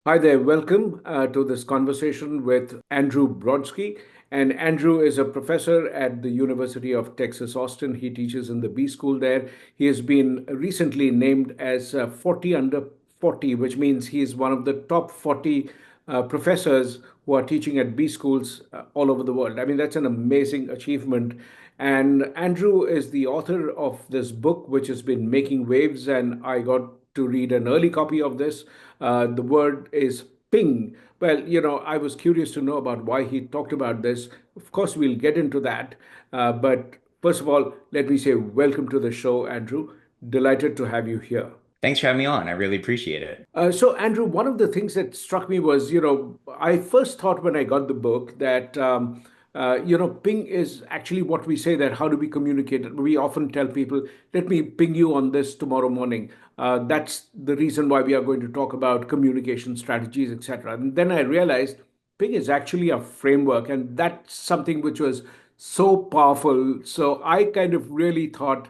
Hi there, welcome to this conversation with Andrew Brodsky. And Andrew is a professor at the University of Texas, Austin. He teaches in the B School there. He has been recently named as 40 under 40, which means he is one of the top 40 professors who are teaching at B schools all over the world. I mean, that's an amazing achievement. And Andrew is the author of this book, which has been making waves, and I got to read an early copy of this. The word is ping. Well, I was curious to know about why he talked about this. Of course, we'll get into that. But first of all, let me say welcome to the show, Andrew. Delighted to have you here. Thanks for having me on. I really appreciate it. So, Andrew, one of the things that struck me was, I first thought when I got the book that, ping is actually what we say that how do we communicate? We often tell people, let me ping you on this tomorrow morning. That's the reason why we are going to talk about communication strategies, etc. And then I realized ping is actually a framework, and that's something which was so powerful. So I kind of really thought,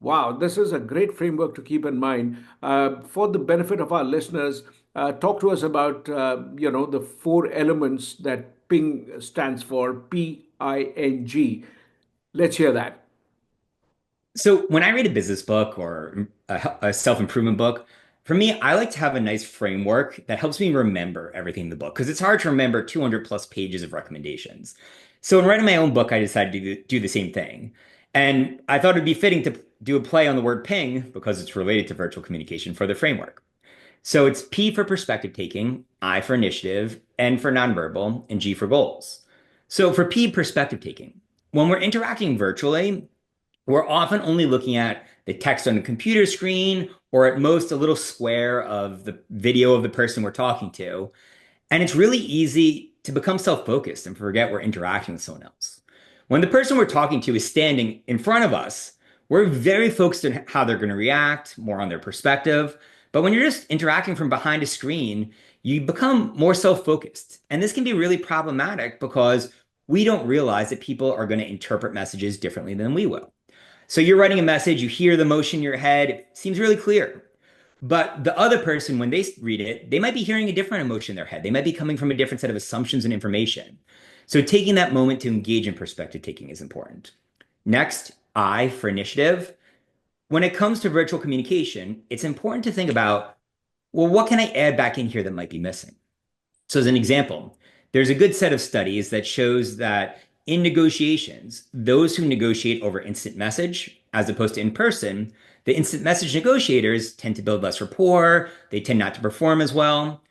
wow, this is a great framework to keep in mind. For the benefit of our listeners, talk to us about the four elements that PING stands for. PING. Let's hear that. So, when I read a business book or a self-improvement book, for me, I like to have a nice framework that helps me remember everything in the book because it's hard to remember 200 plus pages of recommendations. So, in writing my own book, I decided to do the same thing. And I thought it'd be fitting to do a play on the word ping because it's related to virtual communication for the framework. So, it's P for perspective taking, I for initiative, N for nonverbal, and G for goals. So, for P, perspective taking, when we're interacting virtually, we're often only looking at the text on the computer screen or at most a little square of the video of the person we're talking to. And it's really easy to become self-focused and forget we're interacting with someone else. When the person we're talking to is standing in front of us, we're very focused on how they're going to react, more on their perspective. But when you're just interacting from behind a screen, you become more self-focused. And this can be really problematic because we don't realize that people are going to interpret messages differently than we will. So you're writing a message, you hear the motion in your head, it seems really clear. But the other person, when they read it, they might be hearing a different emotion in their head. They might be coming from a different set of assumptions and information. So taking that moment to engage in perspective taking is important. Next, I for initiative. When it comes to virtual communication, it's important to think about, well, what can I add back in here that might be missing? So, as an example, there's a good set of studies that shows that in negotiations, those who negotiate over instant message as opposed to in person, the instant message negotiators tend to build less rapport, they tend not to perform as well.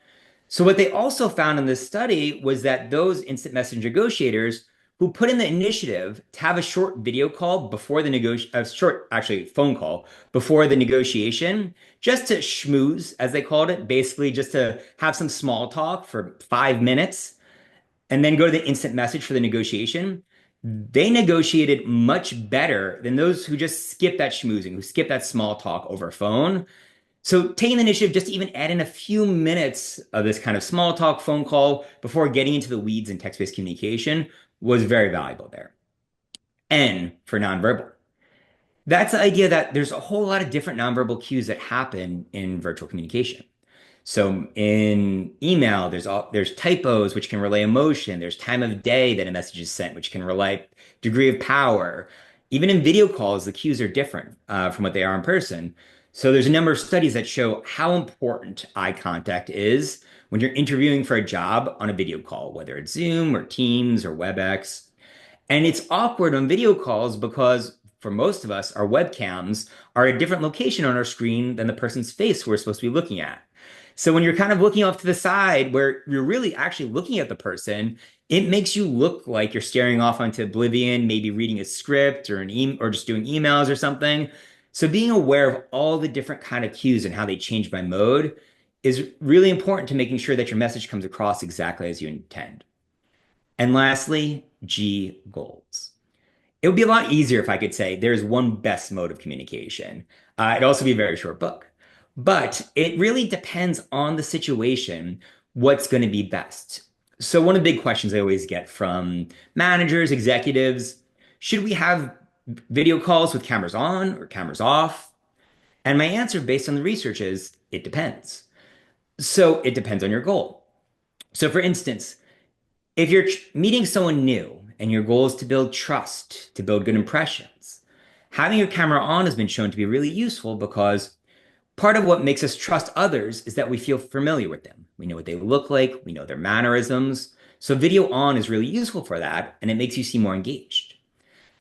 So, what they also found in this study was that those instant message negotiators who put in the initiative to have a short video call before the negotiation, a short actually phone call before the negotiation, just to schmooze, as they called it, basically just to have some small talk for 5 minutes and then go to the instant message for the negotiation. They negotiated much better than those who just skip that schmoozing, who skip that small talk over phone. So taking the initiative just to even add in a few minutes of this kind of small talk phone call before getting into the weeds in text-based communication was very valuable there. N for nonverbal. That's the idea that there's a whole lot of different nonverbal cues that happen in virtual communication. So in email, there's typos which can relay emotion. There's time of day that a message is sent, which can relay degree of power. Even in video calls, the cues are different from what they are in person. So there's a number of studies that show how important eye contact is when you're interviewing for a job on a video call, whether it's Zoom or Teams or WebEx. And it's awkward on video calls because for most of us, our webcams are a different location on our screen than the person's face we're supposed to be looking at. So when you're kind of looking off to the side where you're really actually looking at the person, it makes you look like you're staring off onto oblivion, maybe reading a script or or just doing emails or something. So being aware of all the different kind of cues and how they change by mode is really important to making sure that your message comes across exactly as you intend. And lastly, G, goals. It would be a lot easier if I could say there's one best mode of communication. It'd also be a very short book. But it really depends on the situation, what's going to be best. So, one of the big questions I always get from managers, executives, should we have video calls with cameras on or cameras off? And my answer based on the research is it depends. So it depends on your goal. So, for instance, if you're meeting someone new and your goal is to build trust, to build good impressions, having your camera on has been shown to be really useful because part of what makes us trust others is that we feel familiar with them. We know what they look like, we know their mannerisms. So, video on is really useful for that, and it makes you seem more engaged.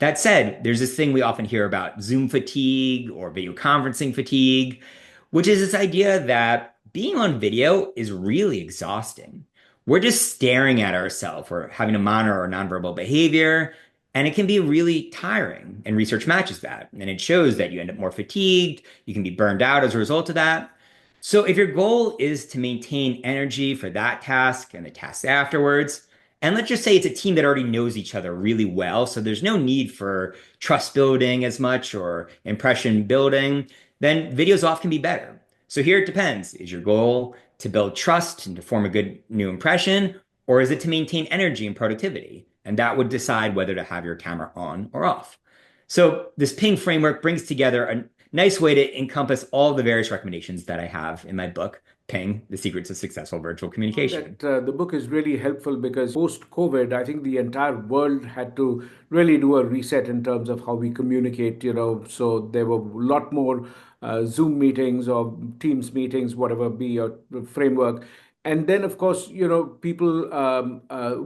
That said, there's this thing we often hear about Zoom fatigue or video conferencing fatigue, which is this idea that being on video is really exhausting. We're just staring at ourselves or having to monitor our nonverbal behavior, and it can be really tiring. And research matches that. And it shows that you end up more fatigued, you can be burned out as a result of that. So, if your goal is to maintain energy for that task and the tasks afterwards, and let's just say it's a team that already knows each other really well, so there's no need for trust building as much or impression building, then videos off can be better. So here it depends. Is your goal to build trust and to form a good new impression, or is it to maintain energy and productivity? And that would decide whether to have your camera on or off. So this ping framework brings together a nice way to encompass all the various recommendations that I have in my book, Ping, The Secrets of Successful Virtual Communication. That the book is really helpful because post COVID, I think the entire world had to really do a reset in terms of how we communicate. So there were a lot more Zoom meetings or Teams meetings, whatever be your framework. And then, of course, people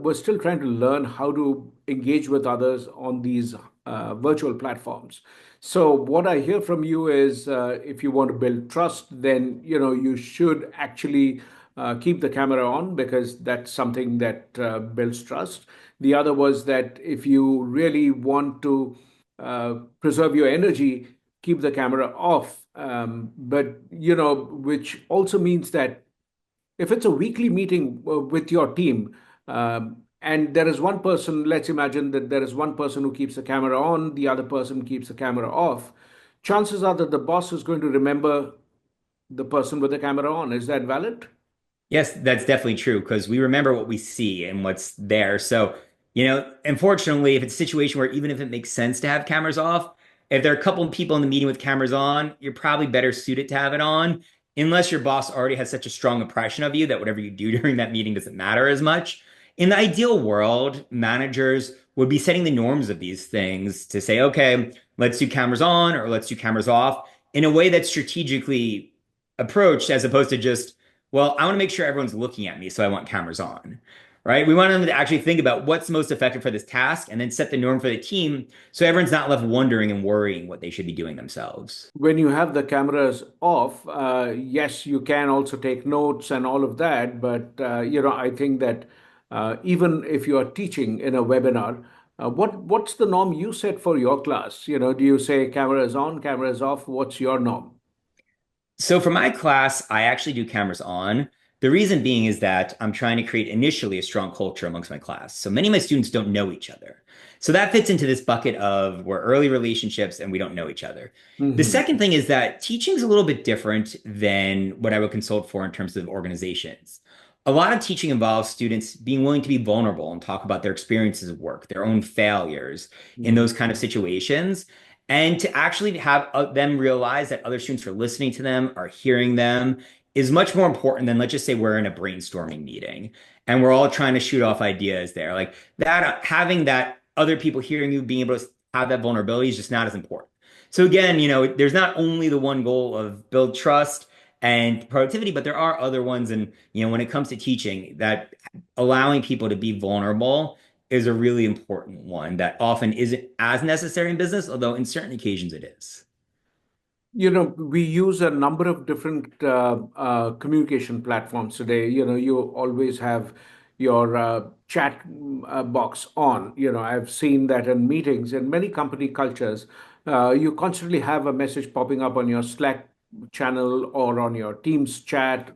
were still trying to learn how to engage with others on these virtual platforms. So what I hear from you is, if you want to build trust, then you should actually keep the camera on because that's something that builds trust. The other was that if you really want to preserve your energy, keep the camera off. But which also means that if it's a weekly meeting with your team, and there is one person, let's imagine that there is one person who keeps the camera on, the other person keeps the camera off. Chances are that the boss is going to remember the person with the camera on. Is that valid? Yes, that's definitely true because we remember what we see and what's there. So, unfortunately, if it's a situation where even if it makes sense to have cameras off, if there are a couple of people in the meeting with cameras on, you're probably better suited to have it on, unless your boss already has such a strong impression of you that whatever you do during that meeting doesn't matter as much. In the ideal world, managers would be setting the norms of these things to say, okay, let's do cameras on or let's do cameras off in a way that's strategically approached as opposed to just well, I want to make sure everyone's looking at me, so I want cameras on, right? We want them to actually think about what's most effective for this task and then set the norm for the team so everyone's not left wondering and worrying what they should be doing themselves. When you have the cameras off, yes, you can also take notes and all of that. But I think that even if you are teaching in a webinar, what's the norm you set for your class? Do you say cameras on, cameras off? What's your norm? So for my class, I actually do cameras on. The reason being is that I'm trying to create initially a strong culture amongst my class. So many of my students don't know each other. So that fits into this bucket of we're early relationships and we don't know each other. The Hmm. second thing is that teaching is a little bit different than what I would consult for in terms of organizations. A lot of teaching involves students being willing to be vulnerable and talk about their experiences of work, their own failures in Hmm. those kind of situations and to actually have them realize that other students are listening to them, are hearing them, is much more important than let's just say we're in a brainstorming meeting and we're all trying to shoot off ideas there. Like that, having that other people hearing you, being able to have that vulnerability is just not as important. So again, there's not only the one goal of build trust and productivity, but there are other ones. And when it comes to teaching, that allowing people to be vulnerable is a really important one that often isn't as necessary in business, although in certain occasions it is. We use a number of different communication platforms today. You always have your chat box on. I've seen that in meetings in many company cultures. You constantly have a message popping up on your Slack channel or on your Teams chat.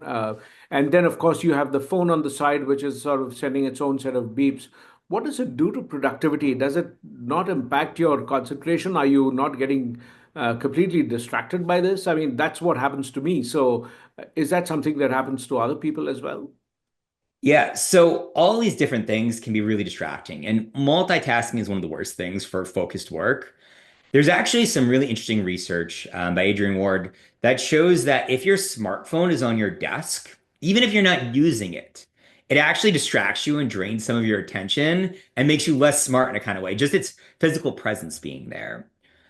And then, of course, you have the phone on the side, which is sort of sending its own set of beeps. What does it do to productivity? Does it not impact your concentration? Are you not getting completely distracted by this? I mean, that's what happens to me. So, is that something that happens to other people as well? Yeah, so all these different things can be really distracting, and multitasking is one of the worst things for focused work. There's actually some really interesting research by Adrian Ward that shows that if your smartphone is on your desk, even if you're not using it, it actually distracts you and drains some of your attention and makes you less smart in a kind of way. Just its physical presence being there.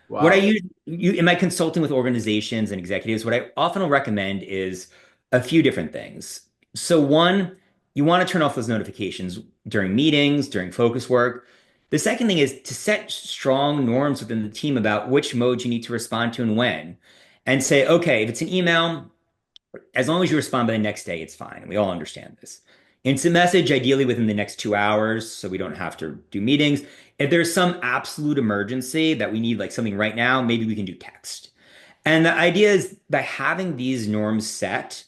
What I Wow. use in my consulting with organizations and executives, what I often will recommend is a few different things. So one, you want to turn off those notifications during meetings, during focus work. The second thing is to set strong norms within the team about which modes you need to respond to and when. And say, okay, if it's an email, as long as you respond by the next day, it's fine. We all understand this. Instant message, ideally within the next 2 hours, so we don't have to do meetings. If there's some absolute emergency that we need, like something right now, maybe we can do text. And the idea is by having these norms set,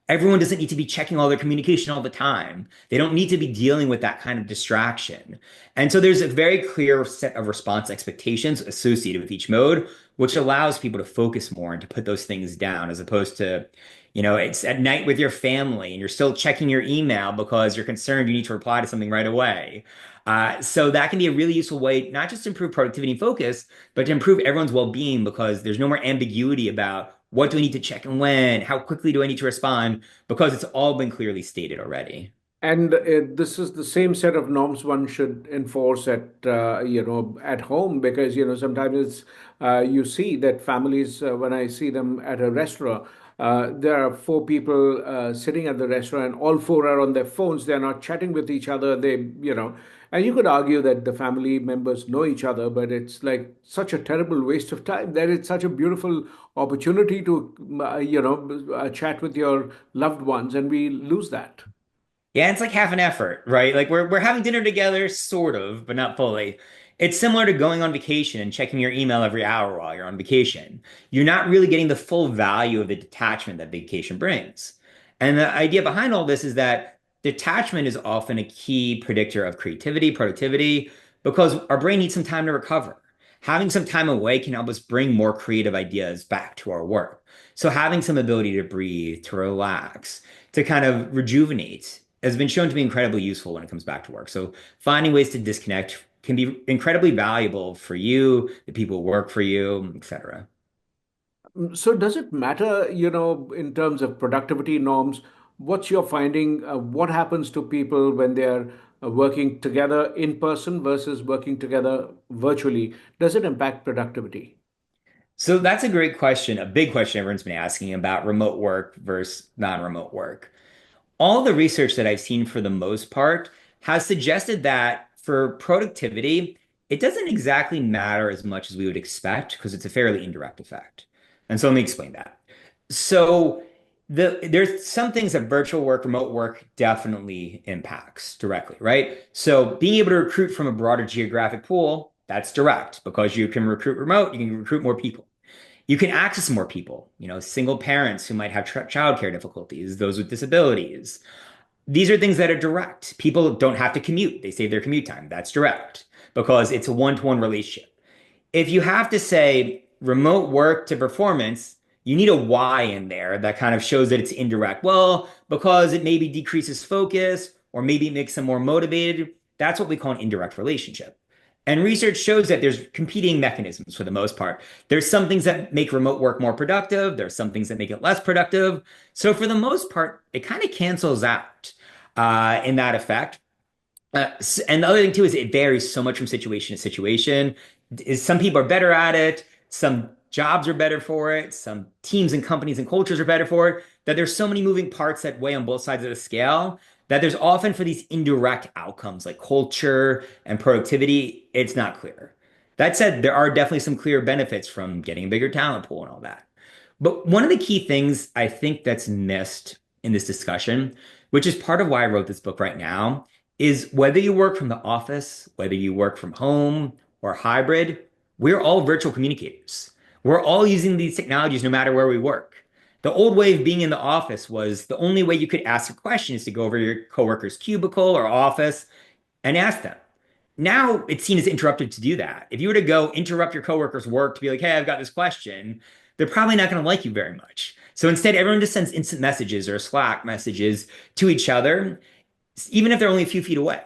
everyone doesn't need to be checking all their communication all the time. They don't need to be dealing with that kind of distraction. And so there's a very clear set of response expectations associated with each mode, which allows people to focus more and to put those things down as opposed to, it's at night with your family and you're still checking your email because you're concerned you need to reply to something right away. So that can be a really useful way, not just to improve productivity and focus, but to improve everyone's well-being because there's no more ambiguity about what do I need to check and when, how quickly do I need to respond, because it's all been clearly stated already. And this is the same set of norms one should enforce at at home, because sometimes you see that families, when I see them at a restaurant, there are four people sitting at the restaurant, and all four are on their phones. They're not chatting with each other. And you could argue that the family members know each other, but it's like such a terrible waste of time. That it's such a beautiful opportunity to chat with your loved ones, and we lose that. Yeah, it's like half an effort, right? Like we're having dinner together, sort of, but not fully. It's similar to going on vacation and checking your email every hour while you're on vacation. You're not really getting the full value of the detachment that vacation brings. And the idea behind all this is that detachment is often a key predictor of creativity, productivity, because our brain needs some time to recover. Having some time away can help us bring more creative ideas back to our work. So having some ability to breathe, to relax, to kind of rejuvenate has been shown to be incredibly useful when it comes back to work. So finding ways to disconnect can be incredibly valuable for you, the people who work for you, etc. So does it matter, in terms of productivity norms, what's your finding? What happens to people when they're working together in person versus working together virtually? Does it impact productivity? So that's a great question, a big question everyone's been asking about remote work versus non-remote work. All the research that I've seen for the most part has suggested that for productivity, it doesn't exactly matter as much as we would expect because it's a fairly indirect effect. And so let me explain that. So there's some things that virtual work, remote work definitely impacts directly, right? So being able to recruit from a broader geographic pool, that's direct because you can recruit remote, you can recruit more people. You can access more people, single parents who might have childcare difficulties, those with disabilities. These are things that are direct. People don't have to commute. They save their commute time. That's direct because it's a one-to-one relationship. If you have to say remote work to performance, you need a why in there that kind of shows that it's indirect. Well, because it maybe decreases focus or maybe it makes them more motivated. That's what we call an indirect relationship. And research shows that there's competing mechanisms for the most part. There's some things that make remote work more productive. There's some things that make it less productive. So for the most part, it kind of cancels out in that effect. And the other thing too is it varies so much from situation to situation. Is some people are better at it, some jobs are better for it, some teams and companies and cultures are better for it. That there's so many moving parts that weigh on both sides of the scale that there's often for these indirect outcomes like culture and productivity, it's not clear. That said, there are definitely some clear benefits from getting a bigger talent pool and all that. But one of the key things I think that's missed in this discussion, which is part of why I wrote this book right now, is whether you work from the office, whether you work from home or hybrid, we're all virtual communicators. We're all using these technologies no matter where we work. The old way of being in the office was the only way you could ask a question is to go over to your coworker's cubicle or office and ask them. Now it's seen as interrupted to do that. If you were to go interrupt your coworker's work to be like, hey, I've got this question, they're probably not going to like you very much. So instead, everyone just sends instant messages or Slack messages to each other, even if they're only a few feet away.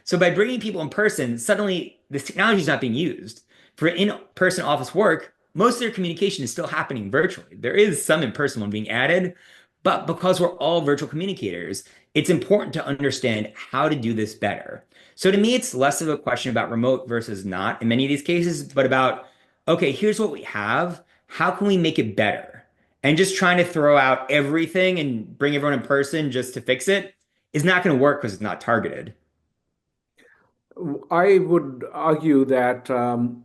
So by bringing people in person, suddenly this technology is not being used. For in-person office work, most of their communication is still happening virtually. There is some in-person one being added, But because we're all virtual communicators, it's important to understand how to do this better. So to me, it's less of a question about remote versus not in many of these cases, but about, okay, here's what we have. How can we make it better? And just trying to throw out everything and bring everyone in person just to fix it is not going to work because it's not targeted. I would argue that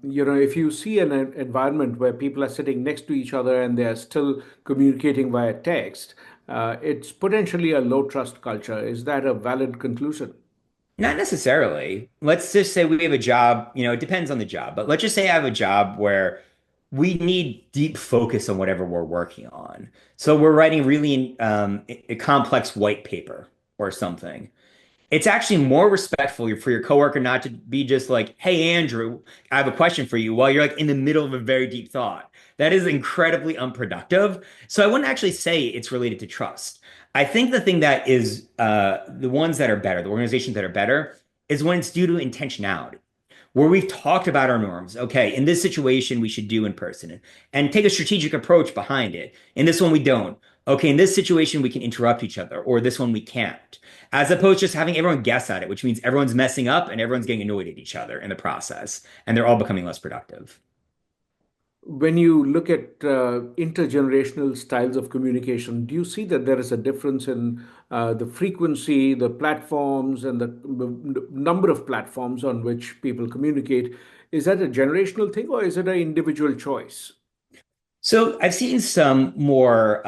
if you see an environment where people are sitting next to each other and they are still communicating via text, it's potentially a low trust culture. Is that a valid conclusion? Not necessarily. Let's just say we have a job, it depends on the job, but let's just say I have a job where we need deep focus on whatever we're working on. So we're writing really a complex white paper or something. It's actually more respectful for your coworker not to be just like, "Hey, Andrew, I have a question for you," while you're like in the middle of a very deep thought. That is incredibly unproductive. So I wouldn't actually say it's related to trust. I think the thing that is the ones that are better, the organizations that are better, is when it's due to intentionality where we've talked about our norms. Okay, in this situation, we should do in person and take a strategic approach behind it. In this one, we don't. Okay, in this situation, we can interrupt each other, or this one, we can't. As opposed to just having everyone guess at it, which means everyone's messing up and everyone's getting annoyed at each other in the process, and they're all becoming less productive. When you look at intergenerational styles of communication, do you see that there is a difference in the frequency, the platforms, and the number of platforms on which people communicate? Is that a generational thing or is it an individual choice? So I've seen some more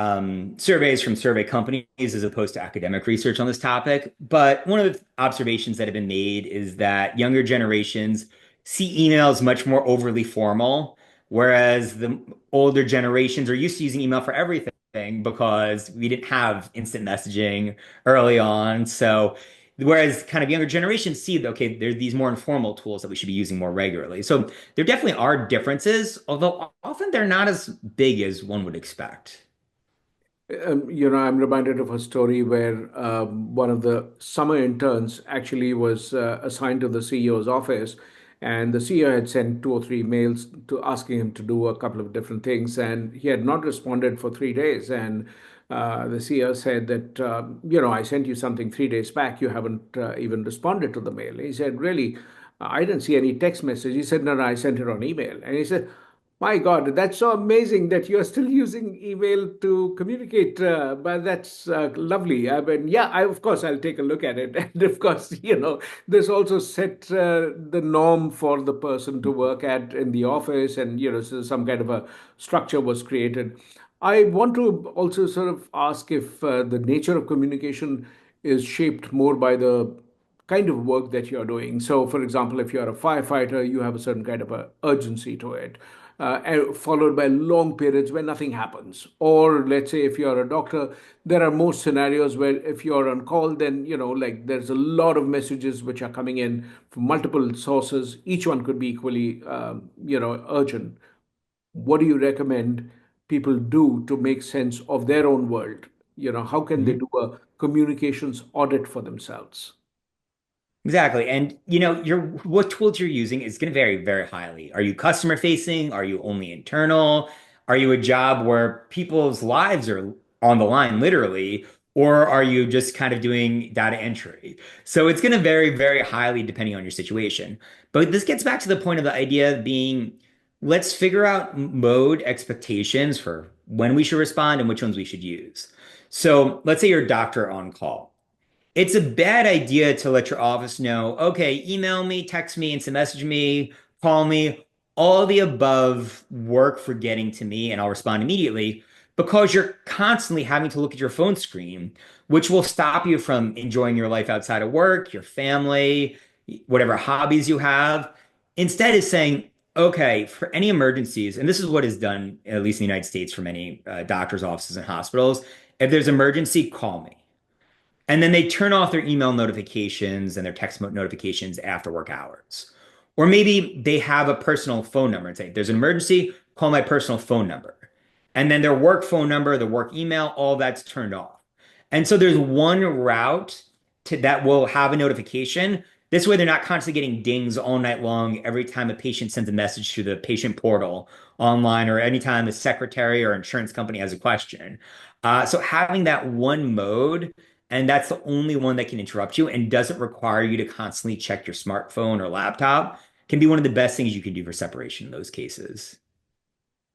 surveys from survey companies as opposed to academic research on this topic. But one of the observations that have been made is that younger generations see emails much more overly formal, whereas the older generations are used to using email for everything because we didn't have instant messaging early on. So whereas kind of younger generations see that, okay, there's these more informal tools that we should be using more regularly. So there definitely are differences, although often they're not as big as one would expect. I'm reminded of a story where one of the summer interns actually was assigned to the CEO's office, and the CEO had sent two or three mails to asking him to do a couple of different things, and he had not responded for 3 days. And the CEO said that, I sent you something 3 days back. You haven't even responded to the mail. He said, really, I didn't see any text message. He said, no, no, I sent it on email. And he said, my God, that's so amazing that you're still using email to communicate. But that's lovely. I mean, yeah, of course, I'll take a look at it. And of course, this also set the norm for the person to work at in the office. And, so some kind of a structure was created. I want to also sort of ask if the nature of communication is shaped more by the kind of work that you're doing. So, for example, if you're a firefighter, you have a certain kind of a urgency to it, and followed by long periods where nothing happens. Or let's say if you're a doctor, there are most scenarios where if you're on call, then like there's a lot of messages which are coming in from multiple sources. Each one could be equally, urgent. What do you recommend people do to make sense of their own world? How can they Mhm. do a communications audit for themselves? Exactly. And your what tools you're using is going to vary very highly. Are you customer facing? Are you only internal? Are you a job where people's lives are on the line literally? Or are you just kind of doing data entry? So it's going to vary very highly depending on your situation. But this gets back to the point of the idea being, let's figure out mode expectations for when we should respond and which ones we should use. So let's say you're a doctor on call. It's a bad idea to let your office know, okay, email me, text me, instant message me, call me, all the above work for getting to me, and I'll respond immediately because you're constantly having to look at your phone screen, which will stop you from enjoying your life outside of work, your family, whatever hobbies you have. Instead, is saying, okay, for any emergencies, and this is what is done, at least in the United States, for many doctors' offices and hospitals, if there's emergency, call me. And then they turn off their email notifications and their text notifications after work hours. Or maybe they have a personal phone number and say, there's an emergency, call my personal phone number. And then their work phone number, the work email, all that's turned off. And so there's one route that will have a notification, This way, they're not constantly getting dings all night long every time a patient sends a message to the patient portal online or anytime a secretary or insurance company has a question. So having that one mode, and that's the only one that can interrupt you and doesn't require you to constantly check your smartphone or laptop, can be one of the best things you can do for separation in those cases.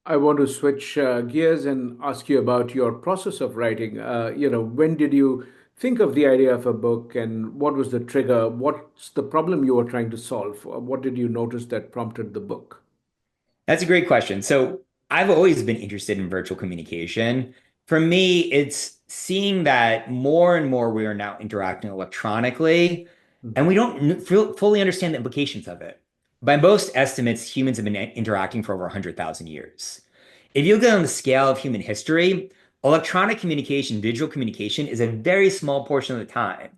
I want to switch gears and ask you about your process of writing. When did you think of the idea of a book, and what was the trigger? What's the problem you were trying to solve? What did you notice that prompted the book? That's a great question. So I've always been interested in virtual communication. For me, it's seeing that more and more we are now interacting electronically, and we don't fully understand the implications of it. By most estimates, humans have been interacting for over 100,000 years. If you look on the scale of human history, electronic communication, digital communication is a very small portion of the time.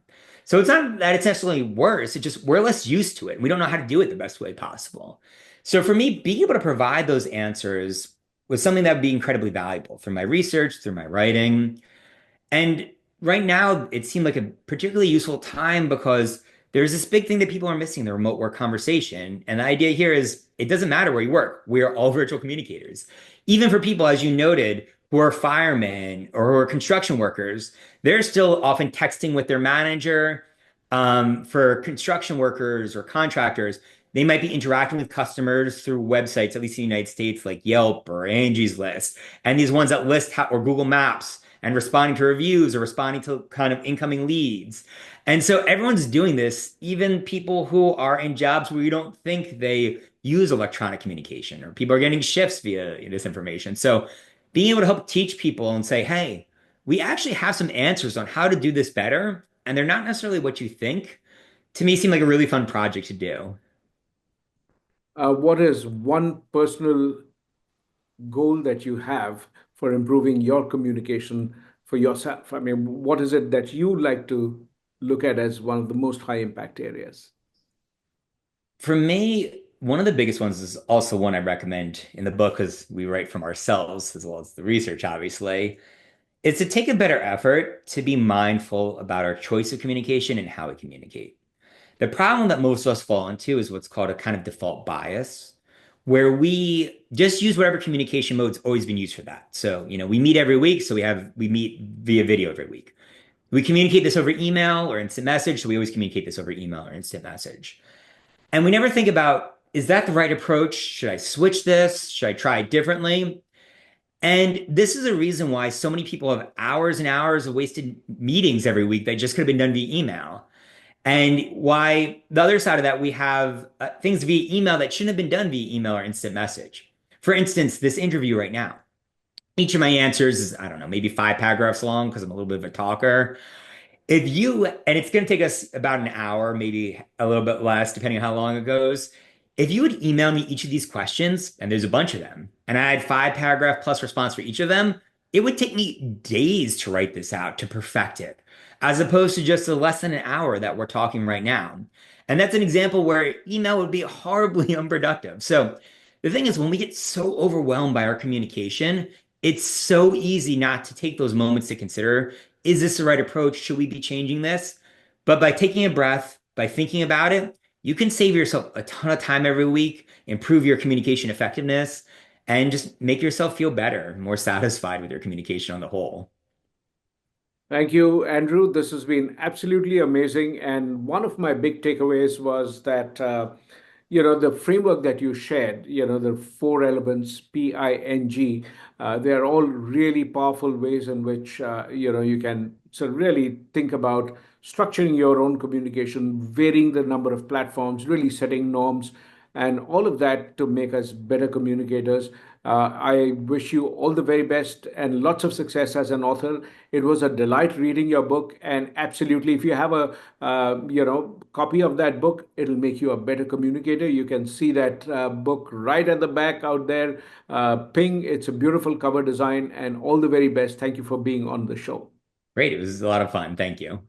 So it's not that it's necessarily worse, it's just we're less used to it and we don't know how to do it the best way possible. So for me, being able to provide those answers was something that would be incredibly valuable through my research, through my writing. And right now, it seemed like a particularly useful time because there's this big thing that people are missing, the remote work conversation. And the idea here is it doesn't matter where you work. We are all virtual communicators. Even for people, as you noted, who are firemen or who are construction workers, they're still often texting with their manager. For construction workers or contractors, they might be interacting with customers through websites, at least in the United States, like Yelp or Angie's List, and these ones that list or Google Maps and responding to reviews or responding to kind of incoming leads. And so everyone's doing this, even people who are in jobs where you don't think they use electronic communication, or people are getting shifts via this information. So being able to help teach people and say, hey, we actually have some answers on how to do this better, and they're not necessarily what you think, to me seem like a really fun project to do. What is one personal goal that you have for improving your communication for yourself? I mean, what is it that you like to look at as one of the most high impact areas? For me, one of the biggest ones is also one I recommend in the book because we write from ourselves as well as the research, obviously. It's to take a better effort to be mindful about our choice of communication and how we communicate. The problem that most of us fall into is what's called a kind of default bias, where we just use whatever communication mode's always been used for that. So, we meet every week, so we meet via video every week. We communicate this over email or instant message, so we always communicate this over email or instant message. And we never think about, is that the right approach? Should I switch this? Should I try it differently? And this is a reason why so many people have hours and hours of wasted meetings every week that just could have been done via email. And why the other side of that, we have things via email that shouldn't have been done via email or instant message. For instance, this interview right now, each of my answers is, I don't know, maybe 5 paragraphs long because I'm a little bit of a talker. If you, and it's going to take us about an hour, maybe a little bit less, depending on how long it goes. If you would email me each of these questions, and there's a bunch of them, and I had 5 paragraph plus response for each of them, it would take me days to write this out, to perfect it, as opposed to just the less than an hour that we're talking right now. And that's an example where email would be horribly unproductive. So the thing is, when we get so overwhelmed by our communication, it's so easy not to take those moments to consider, is this the right approach? Should we be changing this? But by taking a breath, by thinking about it, you can save yourself a ton of time every week, improve your communication effectiveness, and just make yourself feel better, more satisfied with your communication on the whole. Thank you, Andrew. This has been absolutely amazing. And one of my big takeaways was that, the framework that you shared, the four elements, PING, they're all really powerful ways in which, you can sort of really think about structuring your own communication, varying the number of platforms, really setting norms, and all of that to make us better communicators. I wish you all the very best and lots of success as an author. It was a delight reading your book, and absolutely, if you have a copy of that book, it'll make you a better communicator. You can see that book right at the back out there. Ping, it's a beautiful cover design, and all the very best. Thank you for being on the show. Great. It was a lot of fun. Thank you.